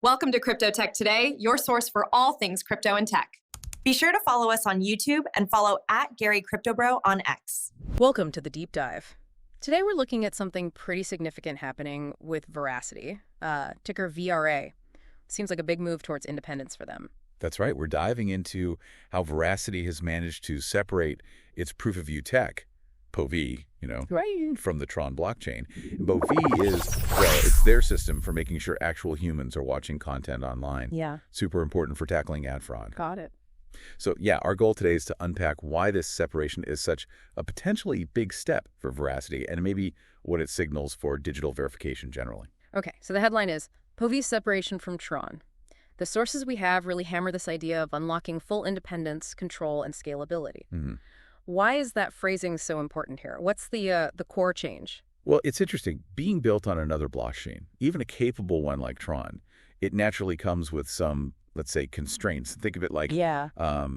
Welcome to CryptoTech Today, your source for all things crypto and tech. Be sure to follow us on YouTube and follow @GaryCryptoBro on X. Welcome to the deep dive. Today we're looking at something pretty significant happening with Verasity, ticker VRA. Seems like a big move towards independence for them. That's right. We're diving into how Verasity has managed to separate its proof-of-view tech, PoV, Right. from the Tron blockchain. And PoV is, well, it's their system for making sure actual humans are watching content online. Yeah. Super important for tackling ad fraud. Got it. So yeah, our goal today is to unpack why this separation is such a potentially big step for Verasity and maybe what it signals for digital verification generally. Okay, so the headline is PoV's separation from Tron. The sources we have really hammer this idea of unlocking full independence, control, and scalability. Mm-hmm. Why is that phrasing so important here? What's the core change? Well, it's interesting. Being built on another blockchain, even a capable one like Tron, it naturally comes with some, let's say, constraints. Think of it like a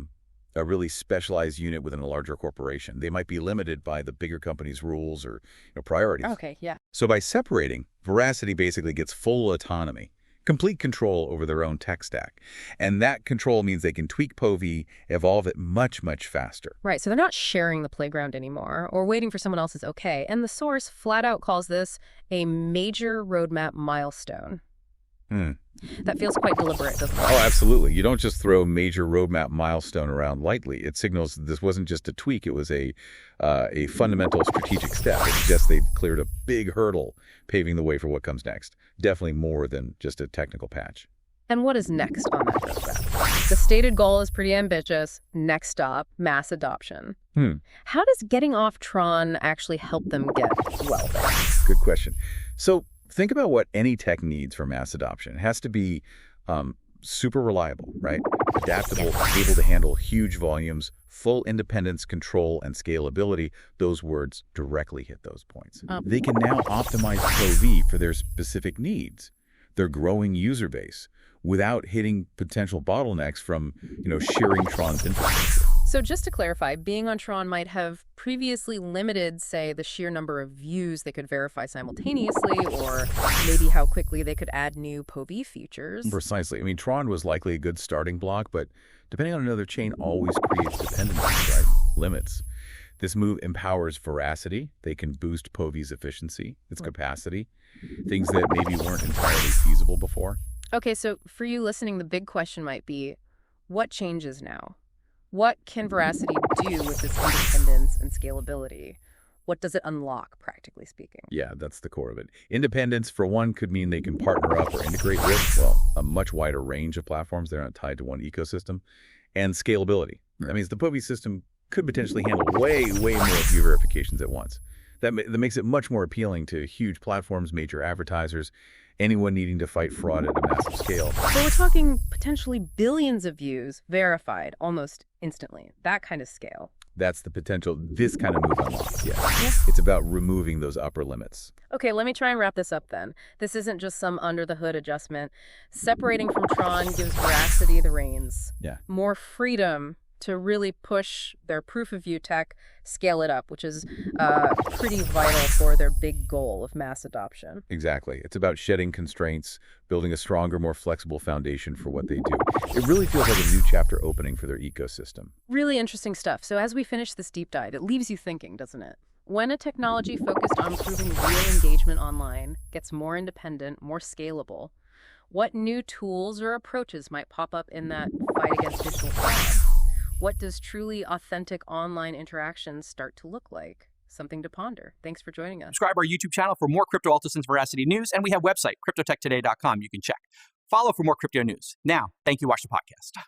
really specialized unit within a larger corporation. They might be limited by the bigger company's rules or priorities. Okay, yeah. So by separating, Verasity basically gets full autonomy, complete control over their own tech stack. And that control means they can tweak PoV, evolve it much, much faster. Right, so they're not sharing the playground anymore or waiting for someone else's okay. And the source flat out calls this a major roadmap milestone. That feels quite deliberate, doesn't it? Oh, absolutely. You don't just throw major roadmap milestone around lightly. It signals that this wasn't just a tweak. It was a fundamental strategic step. It suggests they've cleared a big hurdle, paving the way for what comes next. Definitely more than just a technical patch. And what is next on that roadmap? The stated goal is pretty ambitious. Next stop, mass adoption. How does getting off Tron actually help them get well there? Good question. So think about what any tech needs for mass adoption. It has to be super reliable, right? Adaptable, able to handle huge volumes, full independence, control, and scalability. Those words directly hit those points. They can now optimize PoV for their specific needs, their growing user base, without hitting potential bottlenecks from, shearing Tron's infrastructure. So just to clarify, being on Tron might have previously limited, say, the sheer number of views they could verify simultaneously, or maybe how quickly they could add new PoV features. Precisely. I mean, Tron was likely a good starting block, but depending on another chain always creates dependencies, right? Limits. This move empowers Verasity. They can boost PoV's efficiency, its capacity, things that maybe weren't entirely feasible before. Okay, so for you listening, the big question might be, what changes now? What can Verasity do with this independence and scalability? What does it unlock, practically speaking? Yeah, that's the core of it. Independence, for one, could mean they can partner up or integrate with, well, a much wider range of platforms. They're not tied to one ecosystem. And scalability. That means the PoV system could potentially handle way more view verifications at once. That makes it much more appealing to huge platforms, major advertisers, anyone needing to fight fraud at a massive scale. So we're talking potentially billions of views verified almost instantly. That kind of scale. That's the potential this kind of move unlocks, yes. It's about removing those upper limits. Okay, let me try and wrap this up then. This isn't just some under-the-hood adjustment. Separating from Tron gives Verasity the reins. Yeah. More freedom to really push their proof-of-view tech, scale it up, which is pretty vital for their big goal of mass adoption. Exactly. It's about shedding constraints, building a stronger, more flexible foundation for what they do. It really feels like a new chapter opening for their ecosystem. Really interesting stuff. So as we finish this deep dive, it leaves you thinking, doesn't it? When a technology focused on proving real engagement online gets more independent, more scalable, what new tools or approaches might pop up in that fight against digital fraud? What does truly authentic online interactions start to look like? Something to ponder. Thanks for joining us. Subscribe our YouTube channel for more Crypto Altison's Verasity news, and we have website, CryptoTechtoday.com. You can check. Follow for more crypto news. Now, thank you. Watch the podcast.